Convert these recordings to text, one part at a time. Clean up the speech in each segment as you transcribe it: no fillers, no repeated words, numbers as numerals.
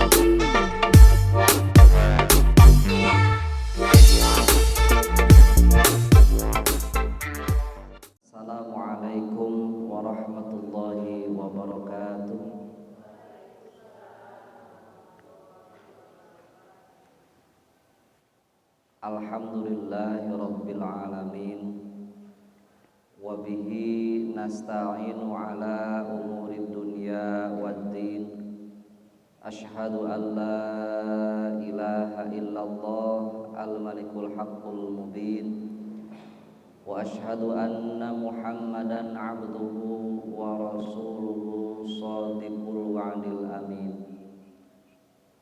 Assalamualaikum warahmatullahi wabarakatuh. Alhamdulillahi rabbil alamin. Wabihi nasta'inu ala umuri dunya waddin. Ashhadu an la ilaha illallah al-malikul haqqul mubin. Wa ashhadu anna Muhammadan abduhu wa rasuluhu shadiqul wa'dil amin.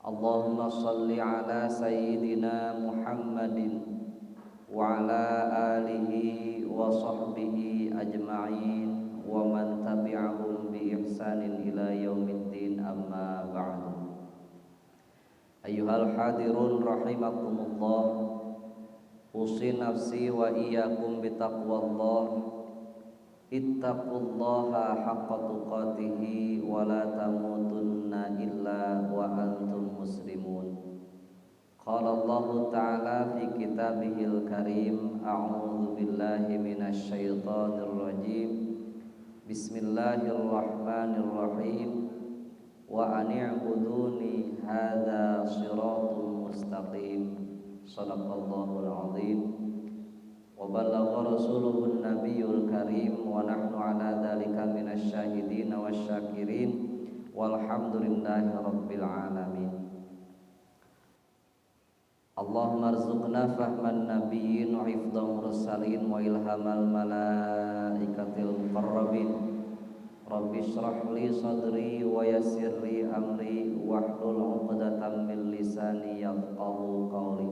Allahumma salli ala sayyidina Muhammadin wa ala alihi wa sahbihi ajma'in wa man tabi'ahum bi ihsanin ila yaumiddin, amma ba'du. Ayyuhal hadirun rahimakumullah, usi nafsi wa iyyakum bitaqwallah. Ittaqullaha haqqa tuqatih wa la tamutunna illa wa antum muslimun. Qala Allah ta'ala fi kitabihil karim, a'udzu billahi minasy syaithanir rajim. Bismillahirrahmanirrahim. Wa ani'buduni hadza shirathun mustaqim. Shadaqallahul azim. Wa ballagha rasuluhun nabiyul karim wa nahnu ala dzalika minasy syahidin wasyakirin walhamdulillahi rabbil alamin. Allahumma arzuqna fahman nabiyyin wa hifdhal mursalin wa ilhamal malaikatil muqarrabin. Rabbi shrah li sadri wa yassir li amri wahlul 'uqdatam min lisani yafqahu qawli.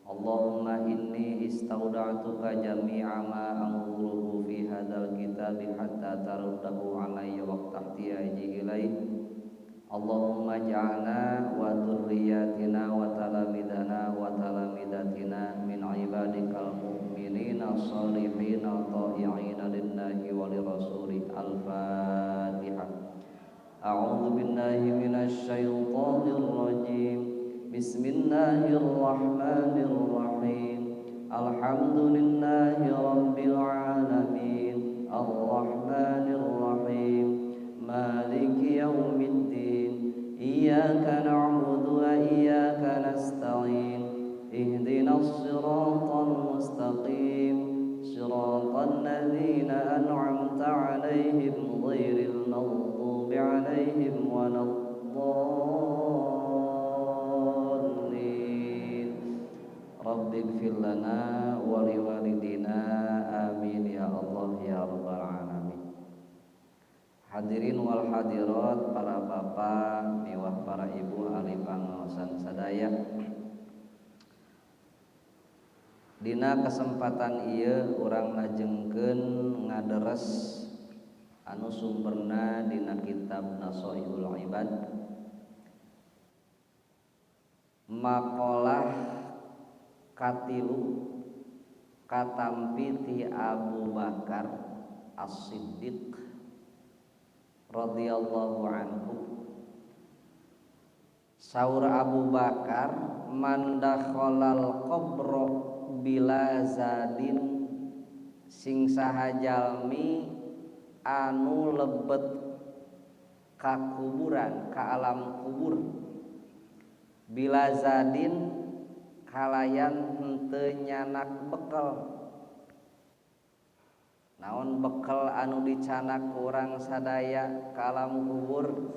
Allahumma inni istauda'tuka jami'a ma anzuruhu fi hadzal kitabi hatta taruddahu alayya waqta ihtiyaji ilaih. Allahumma ja'alna wa dzurriyyatina wa talamidana wa talamidatina min ibadikal mu'minina shalihina ta'i'ina lillahi wa lirasuli. Al-Fatihah. A'udzu billahi minasy syaithanir rajim. Bismillahirrahmanirrahim. Alhamdulillahi rabbil alamin. Ar-Rahmanir Rahim. Maliki yaumiddin. Iyyaka na'budu wa iyyaka nasta'in. Ihdinas siratal mustaqim. Siratal ladzina an'amta 'alaihim ghairil maghdubi 'alaihim waladdallin. Rabbighfir lana wa liwalidina, amin ya Allah ya rabbal alamin. Hadirin wal hadirat, para bapak miwah para ibu ahli pangaosan sadaya. Dina kesempatan ieu urang ngajengkeun ngaderes anu sumberna dina kitab Nashihul Ibad, maqalah katilu katampi ti Abu Bakar As-Siddiq radhiyallahu anhu. Saur Abu Bakar, man dakhalal qabra bila zadin, sing saha jalmi anu lebet ka kuburan, ka alam kubur, bila zadin kalayan henteu nyanak bekal. Naon bekal anu dicanak urang sadaya ka alam kubur?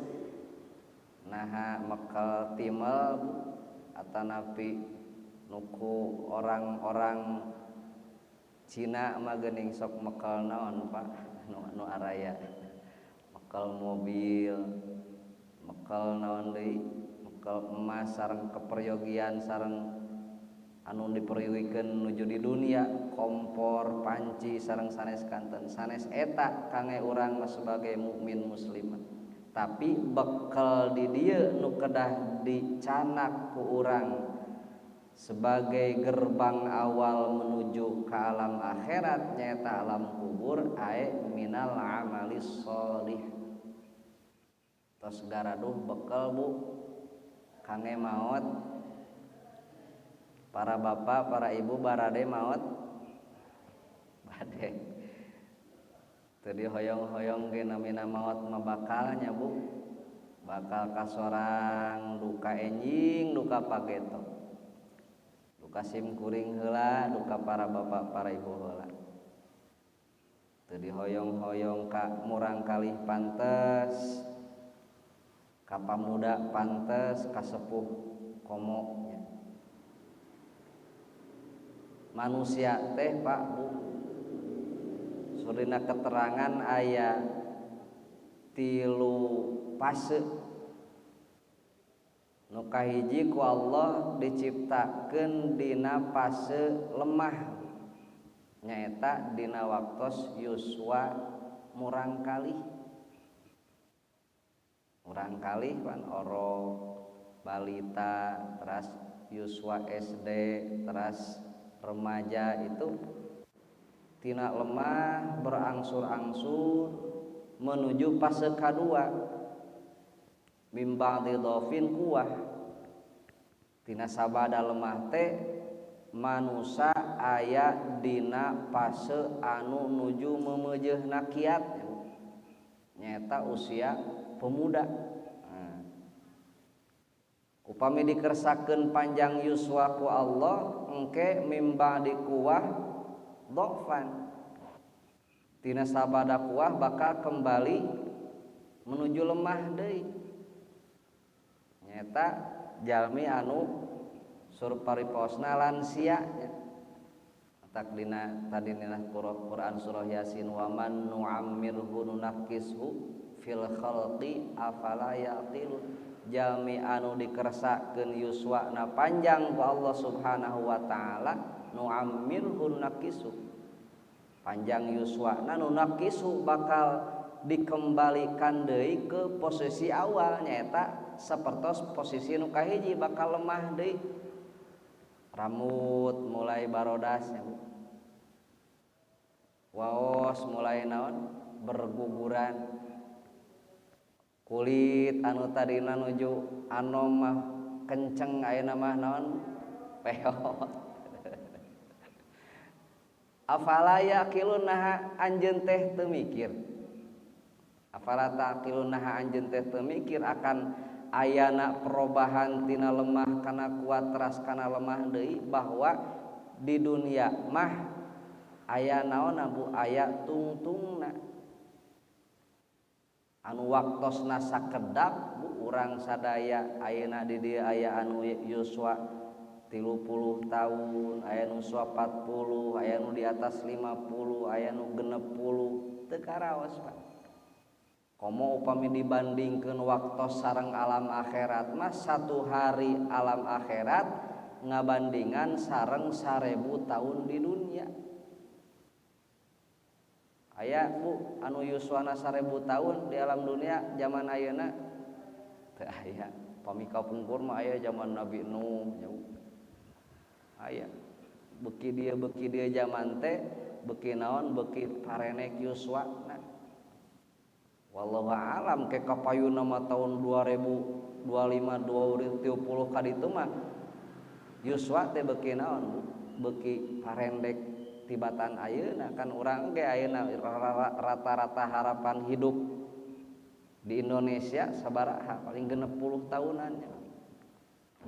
Naha bekal timel atanapi nuku orang-orang Cina mah geuning sok bekal naon Pak nu araya, bekal mobil, bekal naon deui, bekal emas sareng keperyogian sareng anu diperyogikeun nuju di dunia, kompor, panci sareng sanes kanten. Sanes eta kangge urang mah sebagai mukmin musliman. Tapi bekal di dieu nu kedah dicanak ku urang sebagai gerbang awal menuju ke alam akhirat nyaeta alam kubur, ae minal amalis sholih. Tos garaduh bekal Bu, kange maot, para bapak para ibu barade maot bade teu dihoyong-hoyong ge namina maot mah bakalnya Bu, bakal kasorang duka enjing duka pageto, duka simkuring heula duka para bapak para ibu heula, teu dihoyong-hoyong ka murang kalih pantes, ka pamuda pantes, ka sepuh komo nya. Manusia teh Pak Bu surina keterangan aya 3 fase. Nu kahiji ku Allah diciptakeun dina fase lemah nyaeta dina waktos yuswa murang kalih kan oro balita, teras yuswa SD, teras remaja itu tina lemah berangsur-angsur menuju fase kedua mim ba'di dhafin kuwah. Tina sabada lemah teh manusia aya dina fase anu nuju memeujeuhna kiat nyaeta usia pemuda. Upami dikersakeun panjang yuswa ku Allah engke mim ba'di kuwah dhafan. Tina sabada kuwah bakal kembali menuju lemah deui. Nyata jalmi anu surpariposna lansia nya. Tak dina tadi dina Quran surah Yasin wa man nu'ammirhu nunakkishu fil khalqi afala yaqilun. Jalmi anu dikersakeun yuswana panjang ku Allah Subhanahu wa taala nu'ammirhu nunakkishu. Panjang yuswana nunakkishu bakal dikembalikan deui ke posisi awal nyaeta sapertos posisi nu kahiji bakal lemah deui. Rambut mulai barodas ya Bu. Waos mulai naon berguguran. Kulit anu tadina nuju anom mah kenceng ayeuna mah naon peot. Afala yaqilun naha anjeun teh teu mikir. Afala taqilun naha anjeun teh teu mikir akan ayana perubahan tina lemah kana kuat teras kana lemah deui bahwa di dunia mah aya naonna Bu aya tungtungna anu waktosna sakedap Bu urang sadaya ayeuna di dieu aya anu yuswa 30 tahun, aya nu 40, aya nu di atas 50, aya nu 60 teu karaos Pak. Komo upami dibandingkeun waktos sareng alam akhirat mah 1 hari alam akhirat ngabandingan sareng 1000 tahun di dunia. Aya Bu anu yuswana 1000 tahun di alam dunia zaman ayeuna teu aya. Pami kapungkur mah aya zaman Nabi Nuh nya Bu. Aya beuki dia zaman teh beuki naon beuki parenek yuswana. Wallahu a'lam ke kapayuna mah tahun 2025 2030 ka ditu mah yuswa teh beuki naon Bu beuki parendek tibatan ayeuna kan urang ge ayeuna rata-rata harapan hidup di Indonesia sabaraha paling 60 tahunan nya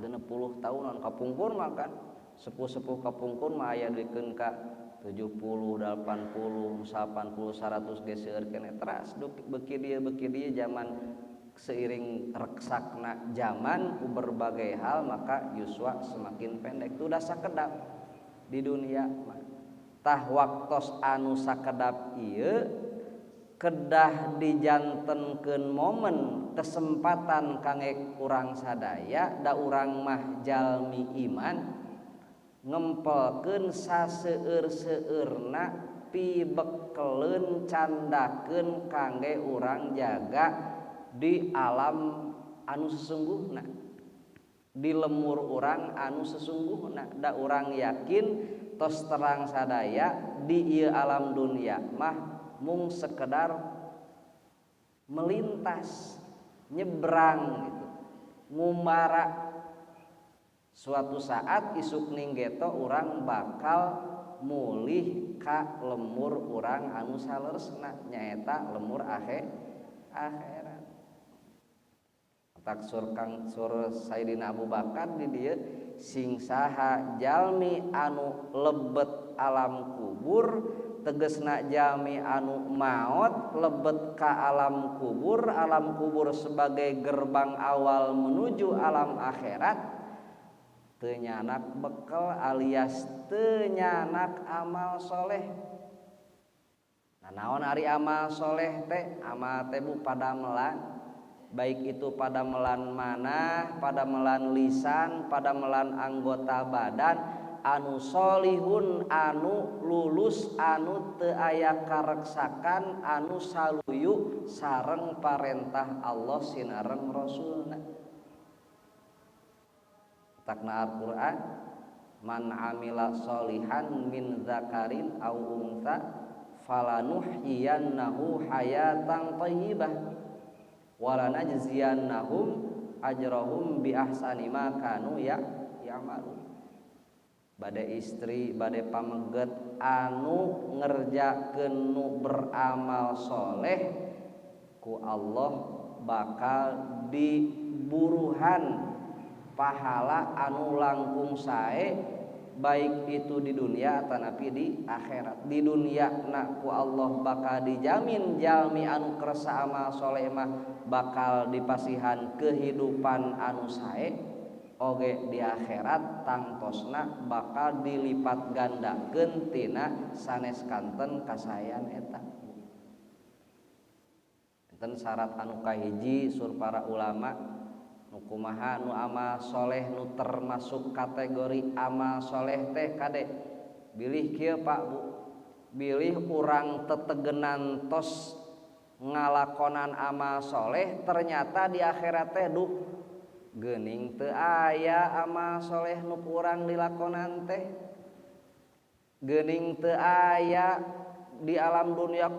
60 tahunan kapungkur mah kan sepuh-sepuh kapungkur mah aya dikeun ka 70, 80, 80, 100 geus kene teras beuki dia zaman seiring reksakna zaman ku berbagai hal maka yuswa semakin pendek. Itu udah sakedap di dunia mah. Tah waktos anu sakedap ieu kedah dijantenkeun momen kesempatan kangge urang sadaya da urang mah jalmi iman ngempelkeun saseueur-seueurna pibekeleun candakeun kangge urang jaga di alam anu sesungguhna di lemur urang anu sesungguhna da urang yakin tos terang sadaya di ieu alam dunia mah mung sekedar melintas nyebrang gitu ngumbara suatu saat isuk ninggeto urang bakal mulih ka lemur urang anu saleresna nyaeta lemur akhirat. Tak sur Sayyidina Abu Bakar di dieu sing saha jalmi anu lebet alam kubur tegesna jalmi anu maot lebet ka alam kubur sebagai gerbang awal menuju alam akhirat teu nyanak bekal alias teu nyanak amal soleh. Nah naon ari amal soleh teh? Amal teh bu padamelan, baik itu padamelan manah, padamelan lisan, padamelan anggota badan anu solihun, anu lulus, anu teu aya kareksakan, anu saluyu sareng parentah Allah sinareng Rasulna. Takna Al-Quran, man amila solihan min zakarin aw untha falanuhyiyannahu hayatan thayyibah walanajziyannahum ajrahum bi ahsani ma kanu ya'malun. Bade istri bade pameget anu ngerjakeun nu beramal soleh ku Allah bakal diburuhan pahala anu langkung sae, baik itu di dunia atanapi di akhirat. Di dunia na ku Allah bakal dijamin jalmi anu kersa amal soleh mah bakal dipasihan kehidupan anu sae, oge di akhirat tangtosna bakal dilipat gandakeun tina sanes kanten kasayan eta. Enten syarat anu kahiji sur para ulama nu kumaha nu amal soleh nu termasuk kategori amal soleh teh kade bilih kieu Pak Bu, bilih urang tetegenan tos ngalakonan amal soleh ternyata di akhirat teh duh geuning teu aya amal soleh nu urang dilakonan teh, geuning teu aya di alam dunia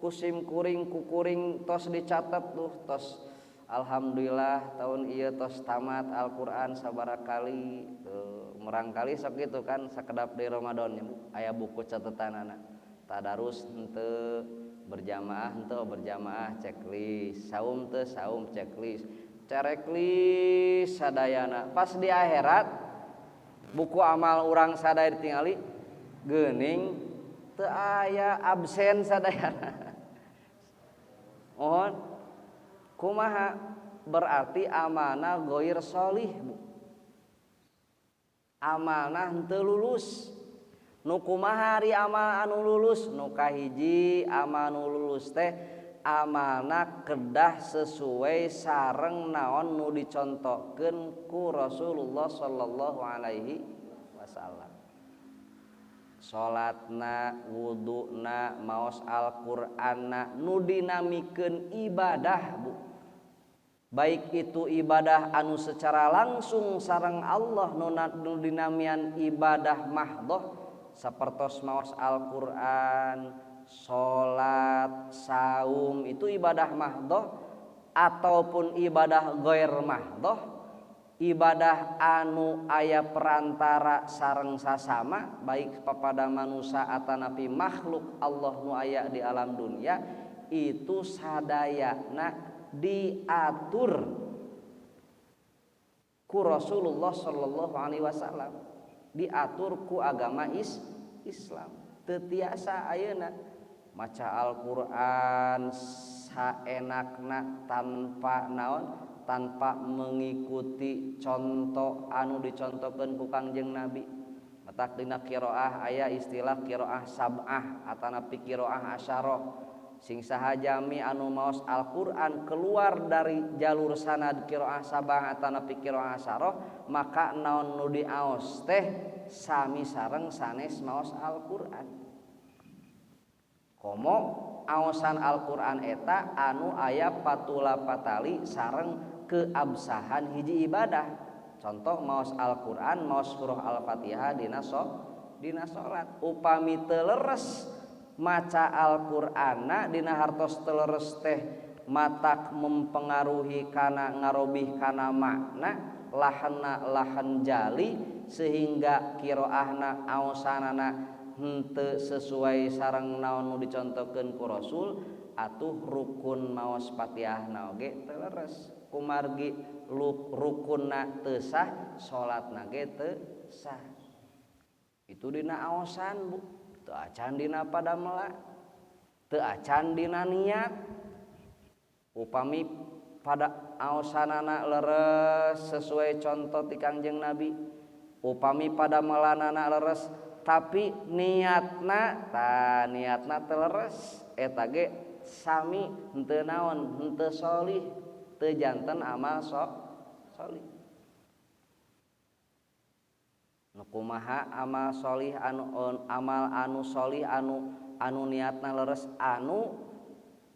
kusim kuring kukuring tos dicatet tuh tos alhamdulillah tahun ieu tos tamat Al-Qur'an sabaraha kali tuh murang kali sok kitu kan sakedap di Ramadan aya buku catetanana tadarus henteu berjamaah henteu berjamaah checklist saum teu saum checklist checklist sadayana pas di akhirat buku amal urang sadaya ditingali geuning teu aya absen sadayana. Mohon kumaha berarti amanah goir solih bu, amanah henteu lulus. Nu kumaha ari amal anu lulus? Nu kahiji amal anu lulus teh amanah kedah sesuai sareng naon nu dicontohkeun ku Rasulullah sallallahu alaihi wasallam. Salatna, wuduna, maos Al-Qur'anna nu dinamikeun ibadah bu, baik itu ibadah anu secara langsung sareng Allah nu dinamian ibadah mahdhah sapertos maos Al-Qur'an, salat, saum itu ibadah mahdhah ataupun ibadah ghair mahdhah, ibadah anu aya perantara sareng sasama baik kepada manusia atanapi makhluk Allah nu aya di alam dunia itu sadayana diatur ku Rasulullah sallallahu alaihi wasallam, diatur ku agama Islam. Teu tiasa ayeuna maca Al-Qur'an saenakna tanpa naon, tanpa mengikuti contoh anu dicontohkeun ku Kangjeng Nabi. Matak dina qiraah aya istilah qiraah sab'ah atanapi qiraah asyarah. Sing saha jami anu maos Al-Qur'an keluar dari jalur sanad qiraah sab'ah atanapi qiraah asyarah, maka naon nu diaos teh sami sareng sanes maos Al-Qur'an. Komo aosan Al-Qur'an eta anu aya patula patali sareng keabsahan hiji ibadah. Contoh maos Al-Qur'an, maos surah Al-Fatihah dina salat. Upami teu leres maca Al-Qur'anna dina hartos teu leres teh matak mempengaruhi kana ngarobih kana makna lahanna lahan jali sehingga kiroahna aosanana henteu sesuai sareng naon nu dicontohkeun ku Rasul atuh rukun maos Fatihahna oge teu leres kumargi rukunna teu sah salatna ge teu sah. Itu dina aosan Bu, teu acan dina padamela, teu acan dina niat. Upami pada aosanana leres sesuai contoh ti Kangjeng Nabi, upami pada melanana leres tapi niatna teu leres eta ge sami henteu naon henteu sholih teu janten amal sholih. Nu kumaha amal sholih amal anu sholih anu niatna leres anu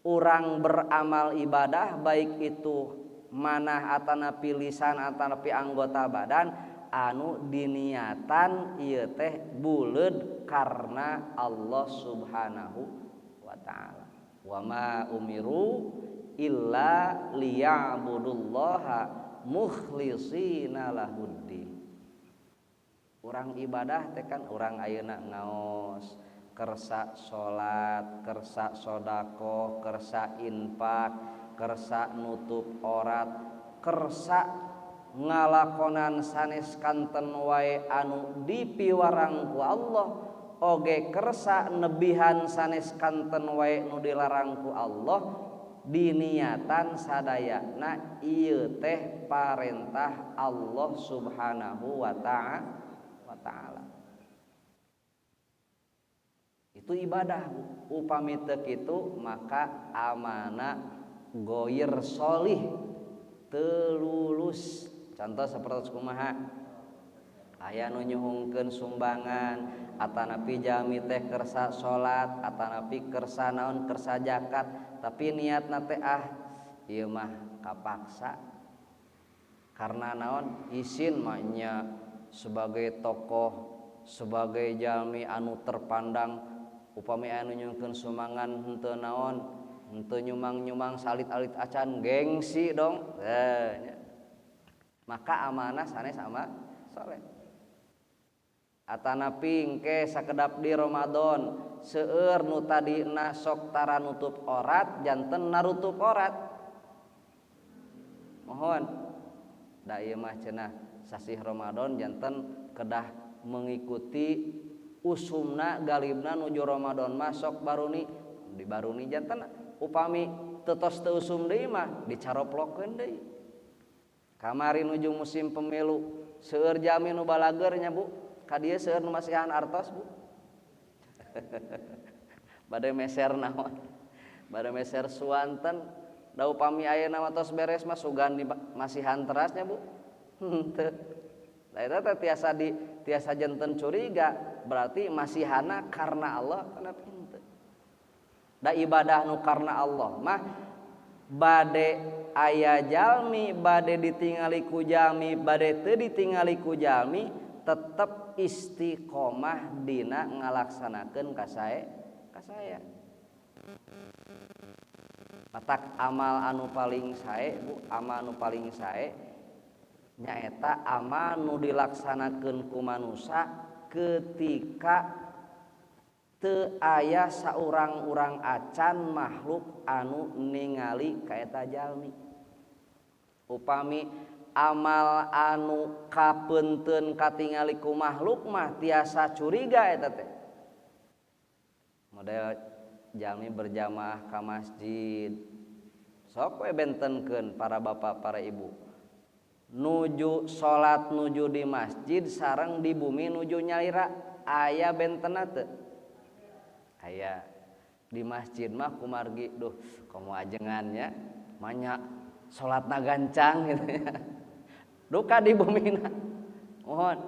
urang beramal ibadah baik itu manah atanapi lisan atanapi anggota badan anu diniatan ieu teh buleud karna Allah Subhanahu wa taala. Wa ma umiru illa liya'budullaha mukhlishina lahuddin. Urang ibadah teh kan urang ayeuna ngaos kersa salat, kersa sodaqoh, kersa infak, kersa nutup aurat, kersa ngalakonan sanes kanten wae anu dipiwarang ku Allah, oge kersa nebihan sanes kanten wae nu dilarang ku Allah, diniatan sadayana ieu teh parentah Allah Subhanahu wa ta'ala. Itu ibadah. Upami teu kitu maka amanah goir sholih teu lulus. Contoh sapertos kumaha? Aya nu nyuhungkeun sumbangan atanapi jami teh kersa salat atanapi kersa naon kersa zakat tapi niatna teh ieu mah kapaksa karena naon isin mah nya sebagai tokoh sebagai jalmi anu terpandang upami anu nyuhungkeun sumbangan henteu naon henteu nyumang-nyumang salit-alit acan gengsi dong maka amanah sanes amal saleh. Atanapi engke sakedap di Ramadan seueur nu tadina sok tara nutup aurat janten narutup aurat mohon da ieu mah cenah sasih Ramadan janten kedah mengikuti usumna galibna nuju Ramadan masuk baruni di baruni janten upami teu tos teu usum deui mah dicaroplokeun deui. Kamari nuju musim pemilu seueur jami nu balager nya Bu ka dieu seueur nu masihan artos Bu bade meser naon bade meser suanten da upami ayeuna mah tos beres mah sugan di masihan terasnya Bu henteu da eta teh tiasa janten curiga berarti masihana karena Allah kana henteu da ibadah nu karena Allah mah bade aya jalmi bade ditingali ku jalmi bade teu ditingali ku jalmi tetep istiqomah dina ngalaksanakeun kasae matak amal anu paling sae Bu amal anu paling sae nyaeta amal nu dilaksanakeun ku manusia ketika teu aya saurang-urang acan makhluk anu ningali ka eta jalmi. Upami amal anu kapeunteun katingali ku makhluk mah tiasa curiga eta teh. Model jalmi berjamaah ka masjid. Sok we bentenkeun para bapak para ibu. Nuju salat nuju di masjid sareng di bumi nuju nyaira aya bentenna teu? Aya di masjid mah kumargi duh komo ajengannya manya salatna gancang gitu ya. Duka di bumina mohon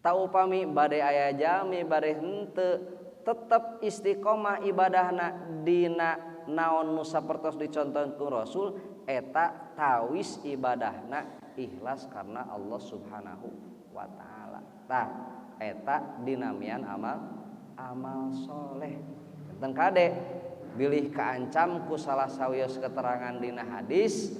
tau upami bade aya jalmi bade henteu tetep istiqomah ibadahna dina naon nu sapertos dicontohkeun ku Rasul eta tawis ibadahna ikhlas karena Allah Subhanahu wa taala. Tah eta dinamian amal soleh tentang kade bilih kaancam ku salah sawios keterangan dina hadis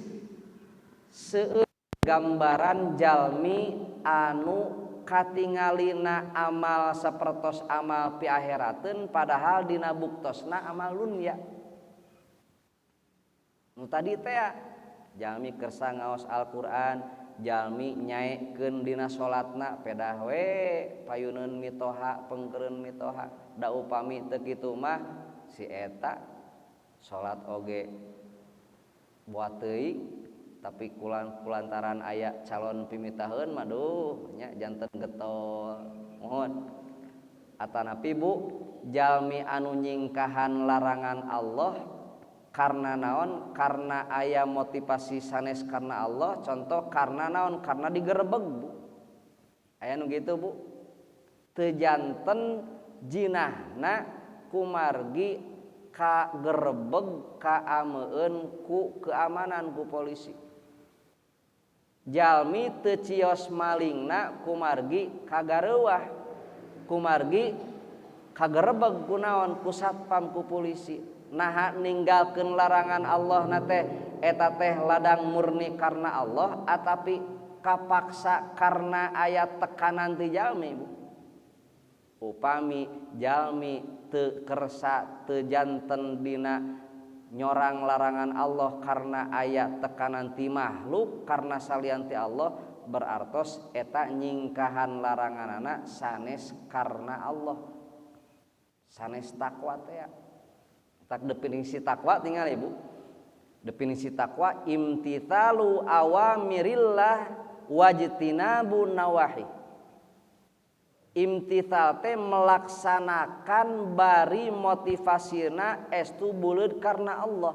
seueur gambaran jalmi anu katingalina amal sapertos amal pi akhirateun padahal dina buktosna amal dunya. Nu tadi teh jalmi kersa ngaos Al-Qur'an, jalmi nyaekeun dina salatna pedah we payuneun mitoha pengkeureun mitoha da upami teu kitu mah si eta salat oge buat teuing tapi kulantaran aya calon pimitaheun mah duh nya janten getol mohon atanapi Bu jalmi anu nyingkahan larangan Allah karena naon karena aya motivasi sanes karena Allah contoh karena naon karena digerebeg Bu aya nu kitu Bu teu janten jinahna kumargi ka gerebeg kaameun ku keamanan ku polisi jalmi teu cios malingna kumargi kagareuwah kumargi kagerebeg ku naon ku satpam ku polisi naha ninggalkeun larangan Allah na teh eta teh ladang murni karena Allah atapi kapaksa karena aya tekanan ti jalmi Bu upami jalmi teu kersa teu janten dina nyorang larangan Allah karena aya tekanan ti makhluk karena salian ti Allah berartos eta nyingkahan laranganana sanes karena Allah sanes takwa teh tak definisi takwa tinggal Ibu definisi takwa imtithalu awamirillah wajtinabun nawahi imtithal teh melaksanakan bari motivasina estu buleud karena Allah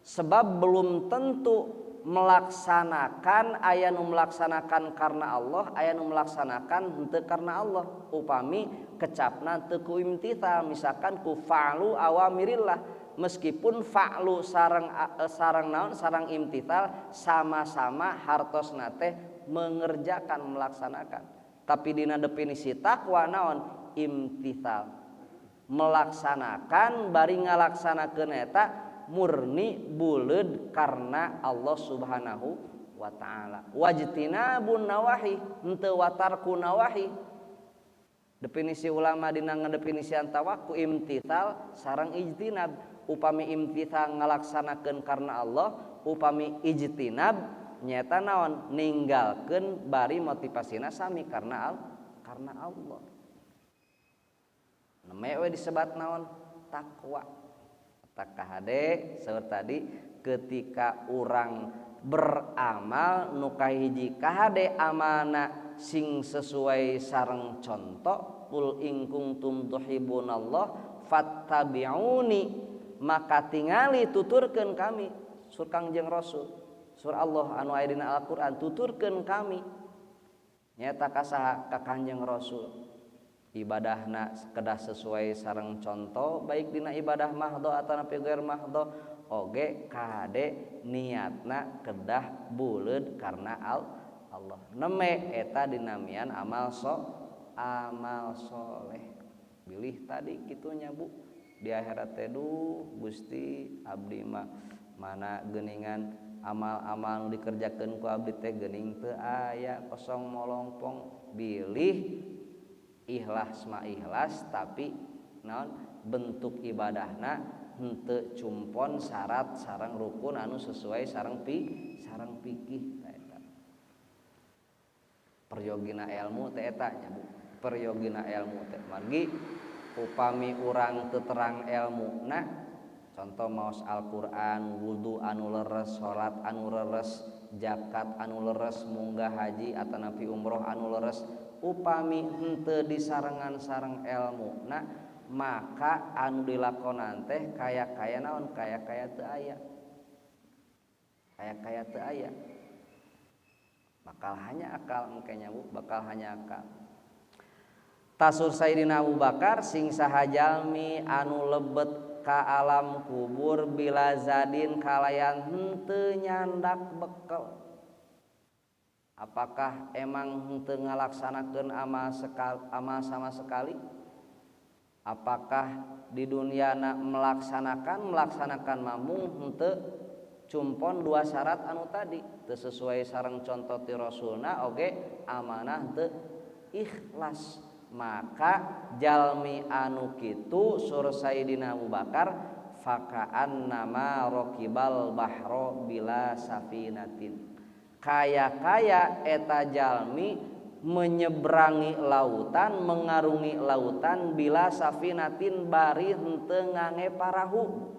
sebab belum tentu melaksanakan aya nu melaksanakan karena Allah aya nu melaksanakan henteu karena Allah upami kecapna teu ku imtithal misalkan ku fa'lu awamirillah meskipun fa'lu sareng naon sareng imtithal sama-sama hartosna teh mengerjakan melaksanakan tapi dina definisi takwa naon imtithal melaksanakan bari ngalaksanakeun eta murni buleud karena Allah Subhanahu wa taala wajtinabun nawahi henteu watarku nawahi definisi ulama dina ngadefinisian tawakku imtithal sareng ijtinab upami imtithal ngalaksanakeun karena Allah upami ijtinab nyata naon ninggalkeun bari motivasina sami karena Allah namanya we disebat naon takwa tak kahade saur tadi ketika urang beramal nu kahiji kahade amalna sing sesuai sareng contoh qul in kuntum tuhibbunallah fattabi'uni maka tingali tuturkeun kami sur Kangjeng Rasul sur Allah anu aya dina Al-Qur'an tuturkeun kami nyata kasaha ka Kanjeng Rasul ibadahna kedah sesuai sareng contoh baik dina ibadah mahdho atawa ghair mahdho oge kade niatna kedah buleud karena Allah neme eta dinamian amal soleh bilih tadi kitunya Bu di akhirat teh duh Gusti abdi mah mana geuningan amal-amal dikerjakeun ku abdi teh geuning teu aya kosong molongpong bilih ikhlas mah ikhlas tapi naon bentuk ibadahna henteu cumpon syarat sareng rukun anu sesuai sareng fikih eta peryogina ilmu teh eta nya Bu peryogina ilmu teh margi upami urang teu terang ilmuna contoh maos Al-Qur'an wudu anu leres salat anu leres zakat anu leres munggah haji atanapi umroh anu leres upami henteu disarengan sareng ilmuna maka anu dilakonan teh kaya-kaya naon kaya-kaya teu aya kaya-kaya teu aya bakal hanya akal engkenya Bu bakal hanya akal tasur Sayyidina Abu Bakar sing saha jalmi anu lebet ka alam kubur bila zadin kalayan henteu nyandak bekel apakah emang henteu ngalaksanakeun amal sama sekali apakah di dunia melaksanakan mamung henteu cumpon dua syarat anu tadi teu sesuai sareng contoh ti rasulna oge amanah teu ikhlas. Maka jalmi anu kitu sur Sayyidina Abu Bakar fakaan nama rokibal bahro bila safinatin, kaya eta jalmi menyeberangi lautan, mengarungi lautan bila safinatin bari henteu ngange parahu.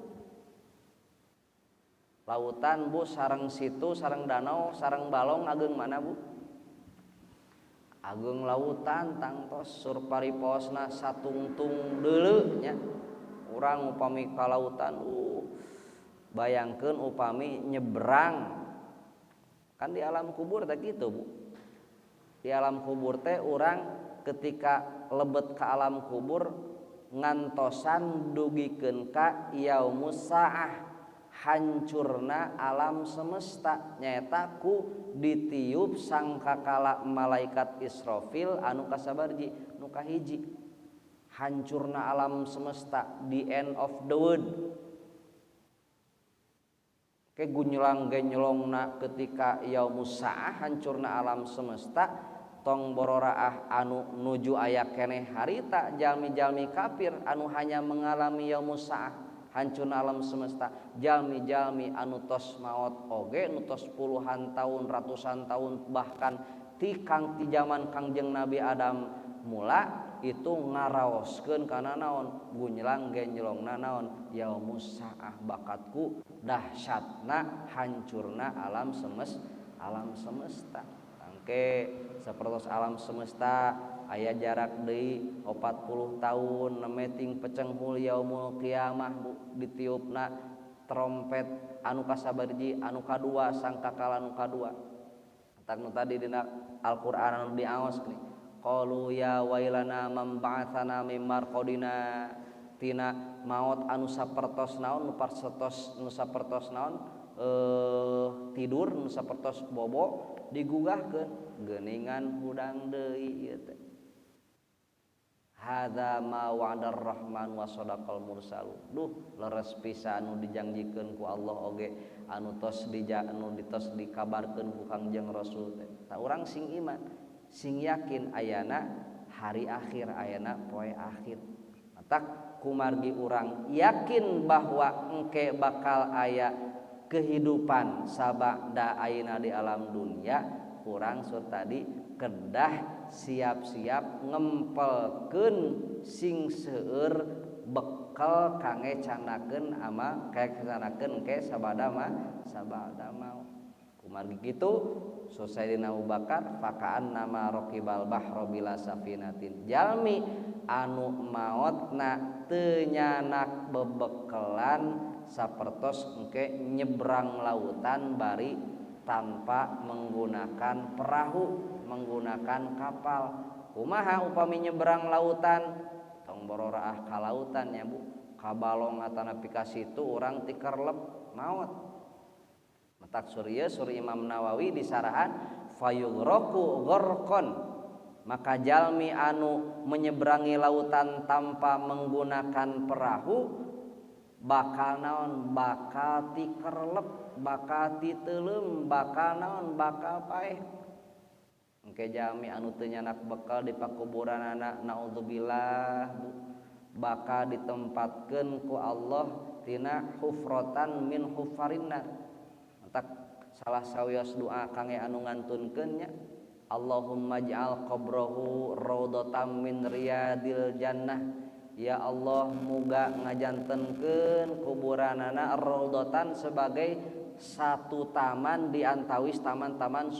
Lautan Bu sareng situ, sareng danau, sareng balong ageung mana Bu? Ageung lautan tangtos sur pariposna satungtung deuleu nya. Urang upami ka lautan bayangkeun upami nyebrang. Kan di alam kubur teh kitu Bu. Di alam kubur teh urang ketika lebet ka alam kubur ngantosan dugikeun ka yaumus saah, hancurna alam semesta nyaeta ku ditiup sangkakala malaikat Israfil anu kasabarji nu kahiji. Hancurna alam semesta, the end of the world. Ke gunyulang genyolongna ketika yaumus saah hancurna alam semesta tong bororaah anu nuju aya keneh harita jalmi-jalmi kafir anu hanya mengalami yaumus saah hancurna alam semesta, jalmi-jalmi anu tos maot oge anu tos puluhan tahun, ratusan tahun, bahkan ti zaman Kangjeng Nabi Adam mula itu ngaraoskeun kana naon gunylang genjlongna naon yaumus saah, bakatku dahsyatna hancurna alam semesta. Tangke sapertos alam semesta aya jarak deui 40 tahun nemeting pecenghul yaumul kiamah ditiupna trompet anu kasabarji anu kadua sangkakala anu kadua. Tang tadi dina Al-Qur'an anu diaos nih qalu ya wailana man ba'atsana mim marqadina, tina maot anu sapertos naon nu sapertos naon tidur nu sapertos bobo digugahkeun geuningan hudang deui ieu teh. Hadza ma wa'adar rahman wa sadaqal mursalun. Duh leres pisan anu dijanjikeun ku Allah oge anu tos dikabarkeun ku Kangjeng Rasul teh. Ta urang sing iman, sing yakin ayana hari akhir, ayana poe akhir. Tak kumargi urang yakin bahwa engke bakal aya kehidupan sabada ayeuna di alam dunia, urang sur tadi kedah siap-siap ngempelkeun sing seueur bekal kangge canakeun ama canakeun ke sabada mau. Kumargi kitu Sayyidina Abu Bakar fakaan nama rokibal bahro bila safinatin, jalmi anu maotna teu nyanak bebekelan sapertos engke nyebrang lautan bari tanpa menggunakan perahu, menggunakan kapal. Kumaha upami nyebrang lautan tong bororaah ka lautan nya Bu, ka balong atanapi ka situ urang ti kerlep maot. Matak suri Imam Nawawi disarahan fayughraku gharqan, maka jalmi anu menyeberangi lautan tanpa menggunakan perahu bakal naon, bakal ti kerlep, bakal ti teuleum, bakal naon, bakal paeh. Engke jalmi anu teu nyanak bekal di pakuburanna naudzubillah bakal ditempatkeun ku Allah tina hufratan min hufarinnar. Tak salah sawios doa kangge anu ngantunkeun nya Allahumma ja'al qabrahu raudhatam min riyadil jannah. Ya Allah muga ngajantenkeun kuburanana raudhatan sebagai satu taman di antawis taman-taman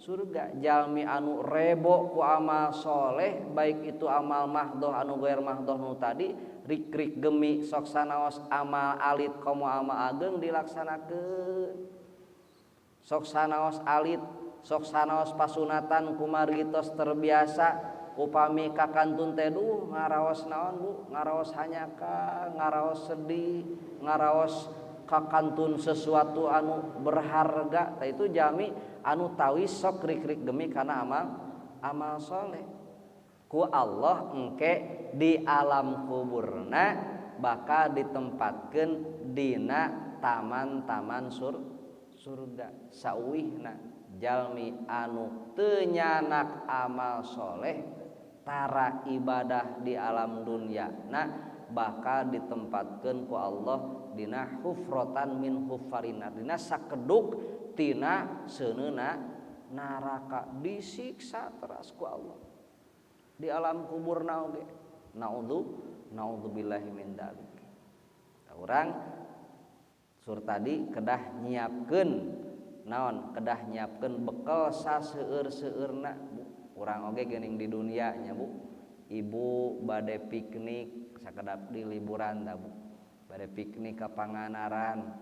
surga. Jalmi anu rebo ku amal soleh, baik itu amal mahdoh anu goer mahdoh nu tadi rik-rik gemi sok sanaos amal alit komo amal ageng dilaksanakeun. Sok sanaos alit, sok sanaos pasunatan kumargi tos terbiasa upami kakantun teh duh ngaraos naon Bu, ngaraos hanyaka, ngaraos sedih, ngaraos kakantun sesuatu anu berharga. Tah itu jami anu tawis sok rik-rik gemi kana amal soleh. ku Allah engke di alam kuburna bakal ditempatkeun dina taman-taman surga sauwihna jalmi anu teu nyanak amal soleh tara ibadah di alam dunia bakal ditempatkeun ku Allah dina hufrotan min hufarina dina sakeduk tina seuneuna naraka disiksa teras ku Allah di alam kuburna oge naudzubillahi min dzalik. Urang sur tadi kedah nyiapkeun naon kedah nyiapkeun bekal saseueur-seueurna Bu. Urang oge geuning di dunia nya Bu. Ibu bade piknik sakedap di liburan da Bu. Bade piknik ka Panganaran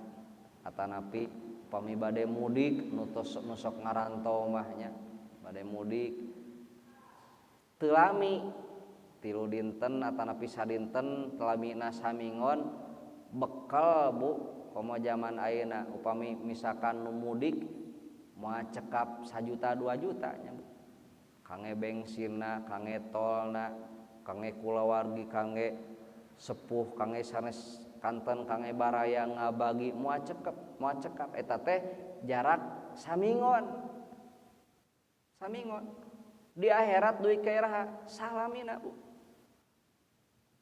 atanapi upami bade mudik nu sok ngarantau mah nya bade mudik teu lami 3 dinten atanapi sadinten telamina samingon bekal Bu komo zaman ayeuna upami misalkan nu mudik moal cekap 1 juta 2 juta nya Bu. Kangge bensinna, kangge tolna, kangge kulawargi, kangge sepuh, kangge sanes kanten, kangge baraya ngabagi moal cekap eta teh jarak samingon. Di akhirat duit kairaha salamina Bu.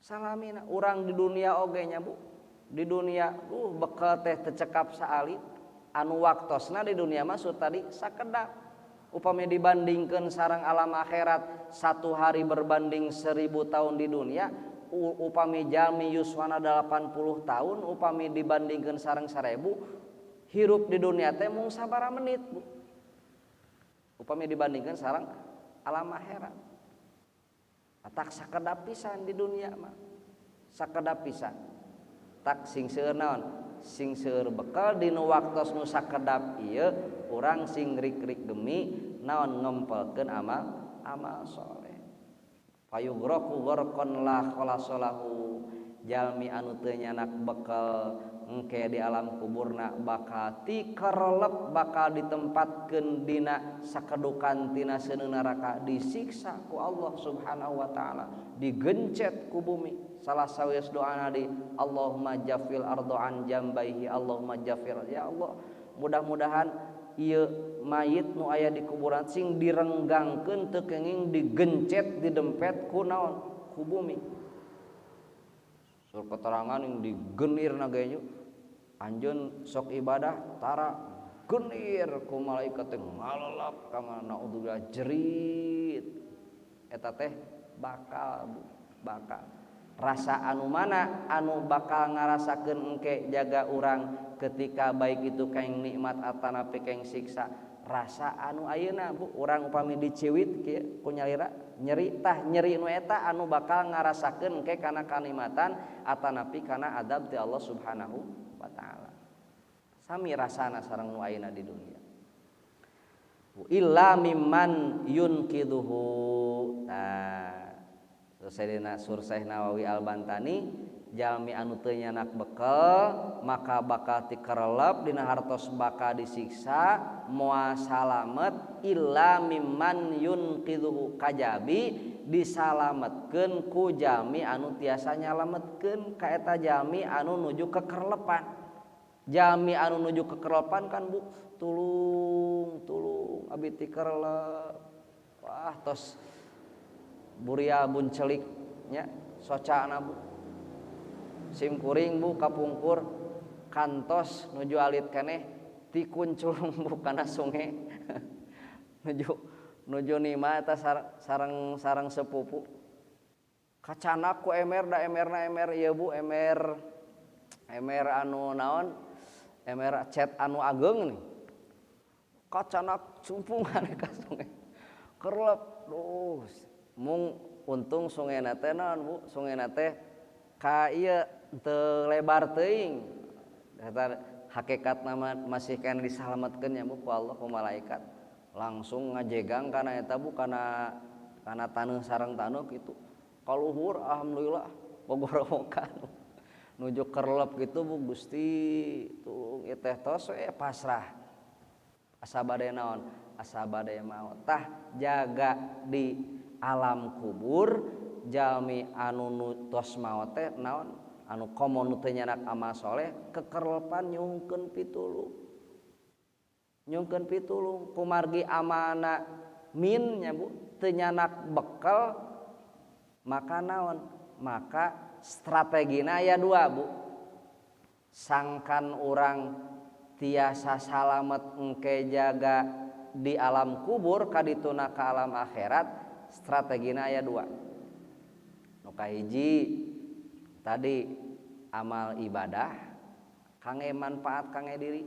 Salamina urang di dunia oge nya Bu. Di dunia bekal teh teu cekap saalit anu waktosna di dunia mah tadi sakedap upami dibandingkeun sareng alam akhirat 1 hari berbanding 1000 tahun di dunia upami jalmi yuswana 80 tahun upami dibandingkeun sareng 1000 hirup di dunia teh mung sabaraha menit Bu upami dibandingkeun sareng alam akhirat tak sakedap pisan di dunia mah sakedap pisan tak sing seueur naon sing seueur bekal dina waktos nu sakedap ieu urang sing rik-rik gemi naon ngempelkeun amal soleh fayughraku gharqan la khalasalahu jalmi anu teu nyanak bekal engke di alam kuburna bakal tikarelep bakal ditempatkeun dina sakedukan tina seuneuna neraka disiksa ku Allah Subhanahu wa taala digencet ku bumi salah sawias doana di Allahumma jaffil ardo an jambaihi Allahumma jaffir ya Allah mudah-mudahan ieu mayit nu aya di kuburan sing direnggangkeun teu kenging digencet didempet ku naon ku bumi sur keterangan yang digenirna ge anjeun sok ibadah tara genir ku malaikat teh ngalelap ka mana naudzubillah jerit eta teh bakal rasa anu mana anu bakal ngarasakeun engke jaga urang ketika baik itu kaeng nikmat atanapi kaeng siksa rasa anu ayeuna Bu urang upami diciwit kieu ku nyalira nyeri nu eta anu bakal ngarasakeun engke kana kanikmatan atanapi kana adab ti Allah Subhanahu wa taala sami rasana sareng nu ayeuna di dunia illa mimman yunkiduhu Sayyidina Syekh Nawawi Al-Bantani jalmi anu teu nyanak bekal maka bakal tikarelep dina hartos bakal disiksa moal salamet illa mimman yunqidhu kajabi disalametkeun ku jalmi anu tiasa nyalametkeun ka eta jalmi anu nuju kekerlepan jalmi anu nuju kekerlepan kan Bu tulung abi tikarelep wah tos buria buncelik nya socana Bu sim kuring Bu kapungkur kantos nuju alit keneh ti kunculung Bu kana sungai nuju nima eta sareng sepupu kacanak ku emer ieu Bu emer anu naon emer cet anu ageng nih kacanak cumpungan ka sungai kerlep mung untung sungaina teh naon Bu sungaina teh ka ieu teu lebar teuing eta hakikatna masih kana disalametkeun nya Bu ku Allah ku malaikat langsung ngajegang kana eta Bu kana taneuh sareng taneuh kitu kaluhur alhamdulillah bogorowokan nuju kerlep kitu Bu Gusti tulung ieu teh tos we pasrah asa bade naon asa bade maot tah jaga di alam kubur jalmi anu tos maot teh naon anu komo nu teu nyanak amal soleh kekerlepan nyungkeun pitulung kumargi amalna min nya Bu teu nyanak bekal maka naon maka strategina aya 2 Bu sangkan urang tiasa salamet engke jaga di alam kubur kadituna ka alam akhirat strategina aya 2 nu kahiji tadi amal ibadah kangge manfaat kangge diri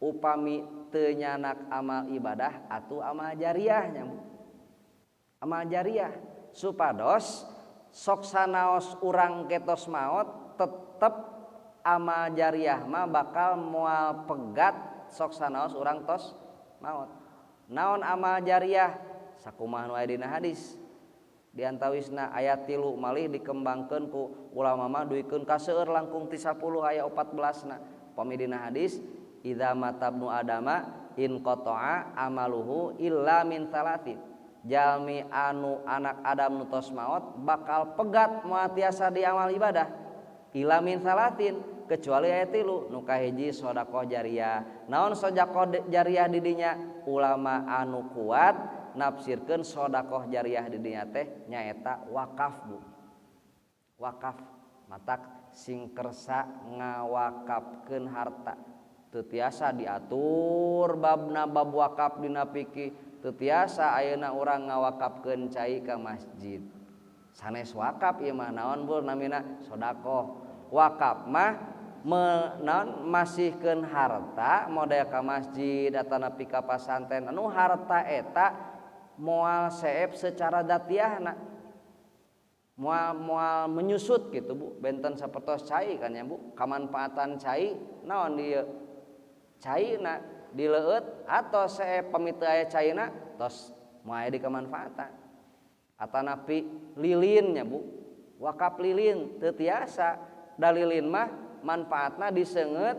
upami teu nyanak amal ibadah atuh amal jariah nya amal jariah supados sok sanaos urang ketos maot tetep amal jariah mah bakal moal pegat sok sanaos urang tos maot. Naon amal jariah sakumaha nu aya dina hadis diantawisna ayat 3 malih dikembangkeun ku ulama mah duikeun ka seueur langkung ti 10 aya 14na pami dina hadis idza matabnu adama in qata'a amaluhu illa min salatin jalmi anu anak Adam nu tos maot bakal pegat moal tiasa di amal ibadah illa min salatin kecuali aya 3 nu kahiji sedekah jariah naon sedekah jariah di dinya ulama anu kuat nafsirkeun sedekah jariah di dinya teh nyaeta wakaf Bu wakaf matak sing kersa ngawakafkeun harta teu tiasa diatur babna bab wakaf dina fikih teu tiasa ayeuna urang ngawakafkeun cai ka masjid sanes wakaf ieu mah naon Bu namina sedekah wakaf mah naon masihkeun harta model ka masjid atawa nepi ka pasantren anu harta eta moal seep secara datiahna moal menyusut gitu Bu benten sapertos cai kan ya Bu kamanfaatan cai naon dieu caina dileueut atau seep pami teu aya caina tos moal aya di kamanfaatan atanapi lilin nya Bu wakaf lilin teu tiasa da lilin mah manfaatna diseungeut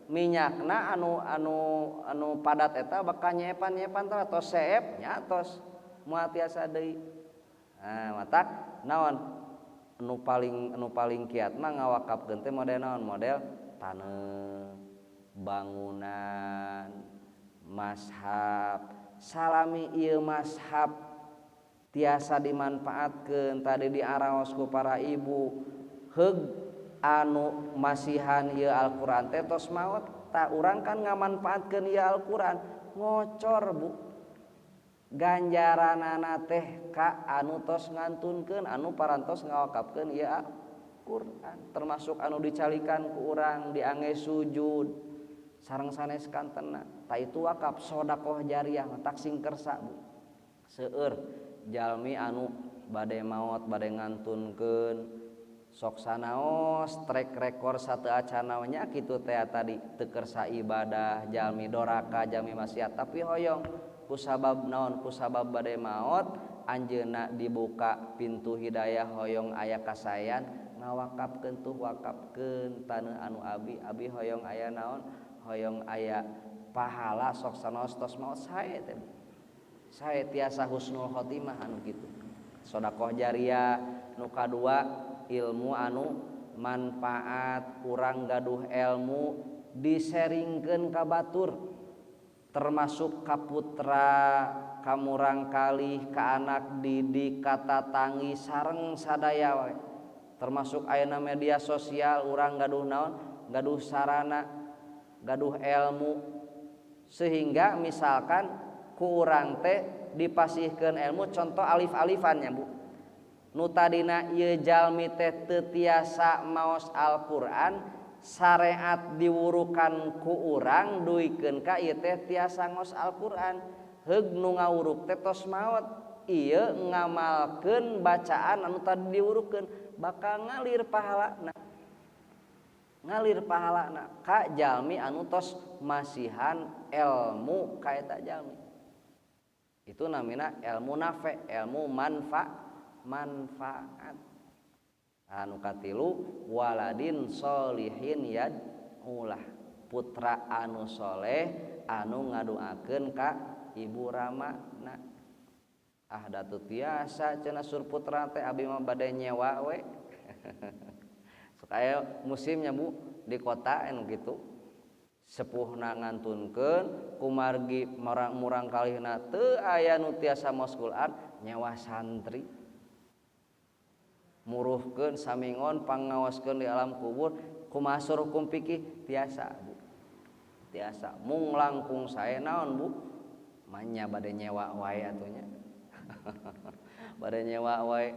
minyakna anu padat eta bakal nyepan-nyepan atau seep nya tos moal tiasa deui matak naon anu paling kiat mah ngawakafkeun teh model naon model taneuh bangunan mashab salami ieu mashab tiasa dimanfaatkeun tadi diaraos ku para ibu heug anu masihan ieu Al-Qur'an teh tos maot tak urang kan ngamanfaatkeun ieu Al-Qur'an ngocor Bu ganjaranana teh ka anu tos ngantunkeun anu parantos ngawakafkeun ieu Al-Qur'an termasuk anu dicalikan ku urang diangge sujud sareng sanes kantenna ta itu wakaf sedekah jariah tak sing kersa Bu seueur jalmi anu bade maot bade ngantunkeun sok sanaos track record sateu acana nya kitu teh tadi teu kersa ibadah jalmi doraka jalmi maksiat tapi hoyong kusabab naon kusabab bade maot anjeunna dibuka pintu hidayah hoyong aya kasayan ngawakafkeun tuh wakafkeun taneuh anu abi hoyong aya naon hoyong aya pahala sok sanaos tos maot sae teh sae tiasa husnul khotimah anu kitu sedekah jariah nu kadua ilmu anu manfaat urang gaduh ilmu diseringkeun ka batur termasuk ka putra ka murang kalih ka anak didik ka tatangi sareng sadaya we termasuk ayeuna media sosial urang gaduh naon gaduh sarana gaduh ilmu sehingga misalkan ku urang teh dipasihkeun ilmu contoh alif-alifannya Bu nu tadina ieu jalmi teh teu tiasa maos Al-Qur'an syariat diwurukan ku urang duikeun ka ieu teh tiasa ngos Al-Qur'an heug nu ngawuruk teh tos maot ieu ngamalkeun bacaan anu tadi diwurukeun bakal ngalir pahalana ka jalmi anu tos masihan ilmu ka eta jalmi itu namina ilmu nafe ilmu manfaat anu katilu waladin sholihin yad'ulah putra anu soleh anu ngaduakeun ka ibu ramana Da teu tiasa cenah Surputra teh abi mah bade nyewa we. Supaya musimnya Bu di kota anu kitu. Sepuhna ngantunkeun kumargi murang kalihna teu aya nu tiasa maos Quran nyewa santri. Muruhkeun samingon pangaoskeun di alam kubur kumaha hukum fikih tiasa Bu. Tiasa mung langkung sae naon Bu? Manya bade nyewa wae atunya. Bade nyewa wae.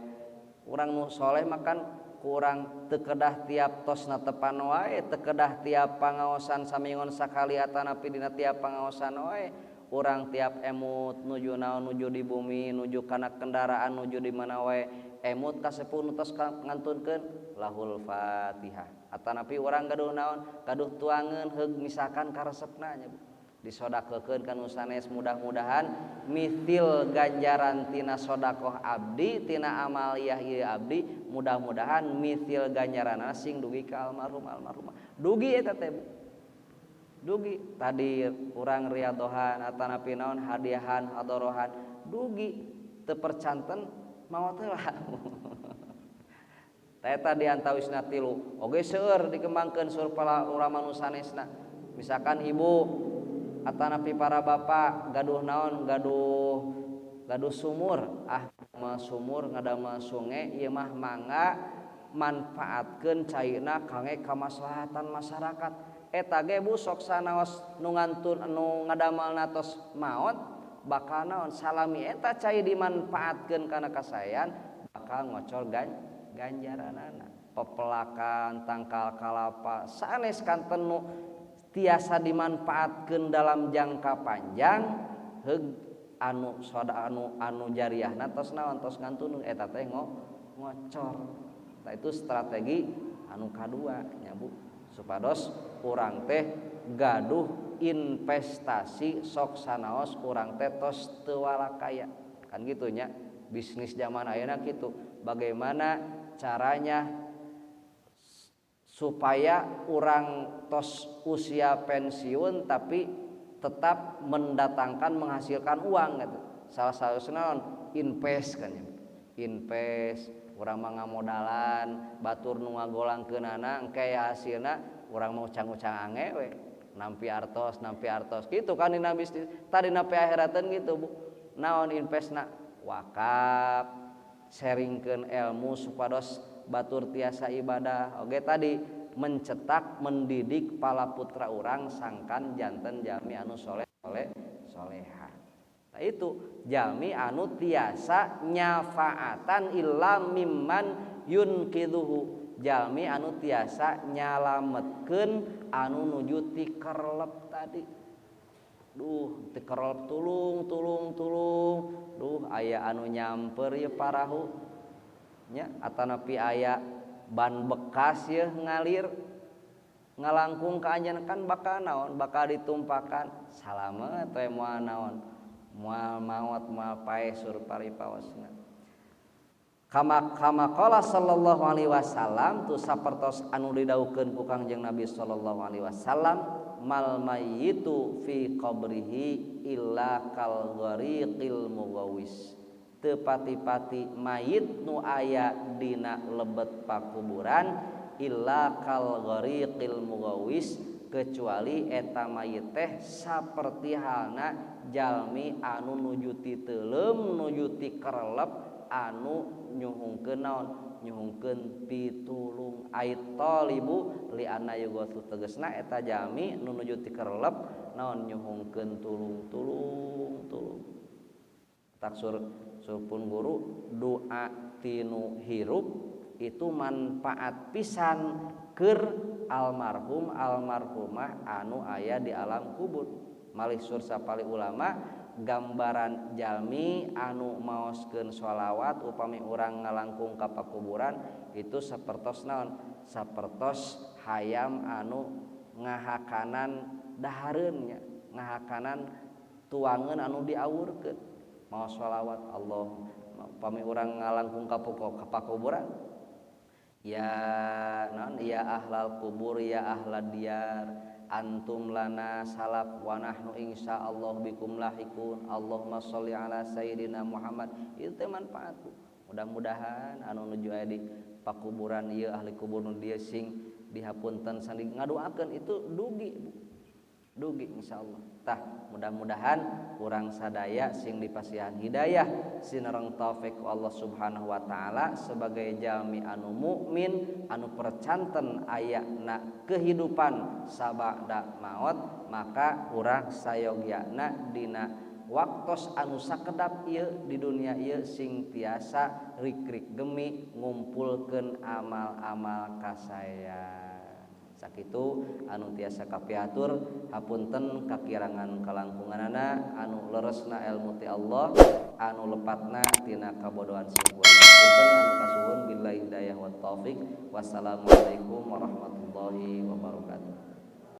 Urang nu soleh makan kurang teu kedah tiap tosna tepan wae, teu kedah tiap pangaosan samingon sakali atanapi dina tiap pangaosan wae. Urang tiap emut nuju naon nuju di bumi, nuju kana kendaraan, nuju di mana wae, emut ka sepuh nu tos ngantunkeun lahul Fatihah. Atanapi urang gaduh naon, gaduh tuangeun heug misalkan karesepna nya Bu. Disodakekeun ka nu sanes mudah-mudahan mithil ganjaran tina sodakoh abdi tina amaliyah ieu abdi mudah-mudahan mithil ganjaranna sing dugi ka almarhumah dugi eta teh Bu. Dugi tadi urang riadohan atanapi naon hadiahan hadorohan dugi teu percanten maot heula. Eta diantawisna tilu oge seueur dikembangkeun seueur para ulama nu sanesna. Misalkan ibu atanapi para bapak gaduh naon gaduh sumur mah sumur ngadamel sungai ieu mah mangga manfaatkeun cairna kangge kamaslahatan masyarakat eta ge Bu sok sanaos nu ngantun nu ngadamelna tos maot bakal naon salami eta cai dimanfaatkeun kana kasaean bakal ngocor ganjaranana pepelakan tangkal kalapa sanes kanten nu tiasa dimanfaatkeun dalam jangka panjang heug anu soda anu jariahna tos naon tos ngantun eta teh ngocor. Tah itu strategi anu kadua nya Bu supados urang teh gaduh investasi sok sanaos urang teh tos teu walakaya kan kitu nya bisnis zaman ayeuna kitu bagaimana caranya supaya orang tos usia pensiun tapi tetap mendatangkan menghasilkan uang gitu. Salah satu naon invest kan ya. Invest urang mah ngamodalan batur nu ngagolangkeunana engke hasilna urang mau ucang-ucang ange we nampi artos kitu kan dina bisnis tadina pe akhirateun gitu Bu. Naon investna wakaf sharingkeun ilmu supados batur tiasa ibadah oge tadi mencetak mendidik pala putra urang sangkan janten jalmi anu soleha. Nah itu jalmi anu tiasa nyafaatan illa mimman yunqidhuhu jalmi anu tiasa nyalametkeun anu nuju ti kerlep tadi. Duh ti kerlep tulung duh aya anu nyamper ye parahu nya atanapi aya ban bekas ye ngalir ngalangkung ka anjeun kan bakal naon bakal ditumpakan salamet we moal naon moal maot moal pae sur paripawasna kama qala sallallahu alaihi wasallam tu sapertos anu didhawuhkeun ku Kangjeng Nabi sallallahu alaihi wasallam mal mayyitu fi qabrihi illa kal ghariqil mughawis teu pati-pati mayit nu aya dina lebet pakuburan illa kal ghariqil mughawis kecuali eta mayit teh saperti halna jalmi anu nuju ti teuleum nuju ti kerlep anu nyuhungkeun naon nyuhungkeun pitulung ait talibu li anna yughatu tegasna eta jalmi nu nuju ti kerlep naon nyuhungkeun tulung taksur surpun guru doa tinu hirup itu manfaat pisan keur almarhum almarhumah anu aya di alam kubur malih sur sapali ulama gambaran jalmi anu maoskeun sholawat upami urang ngalangkung ka pakuburan itu sapertos naon sapertos hayam anu ngahakanan dahareun nya ngahakanan tuangeun anu diawurkeun mau sholawat Allah pami urang ngalangkung ka pakuburan ya non ya ahlal kubur ya ahlad diyar antum lana salaf wa nahnu insyaallah bikum lahikun. Allahumma sholli ala sayyidina Muhammad. Itu teh manfaat. Mudah-mudahan anu nuju aya di pakuburan ieu ahli kubur nu dieu sing dihapunten sandi ngadoakeun itu dugi insyaallah. Tah mudah-mudahan kurang sadaya sing dipasihan hidayah sinereng taufik Allah Subhanahu wa taala sebagai jalmi anu mukmin anu percanten ayana kehidupan sabada maut, maka urang sayogyana dina waktos anu sakedap ieu di dunia ieu sing tiasa rik-rik gemi ngumpulkeun amal-amal kasaya. Sakitu anu tiasa kapiatur hapunten kakirangan kalangkunganana anu leresna ilmu ti Allah anu lepatna tina kabodohan seueur. Hapunten anu kasuhun billahi hidayah wat taufik. Wassalamualaikum warahmatullahi wabarakatuh.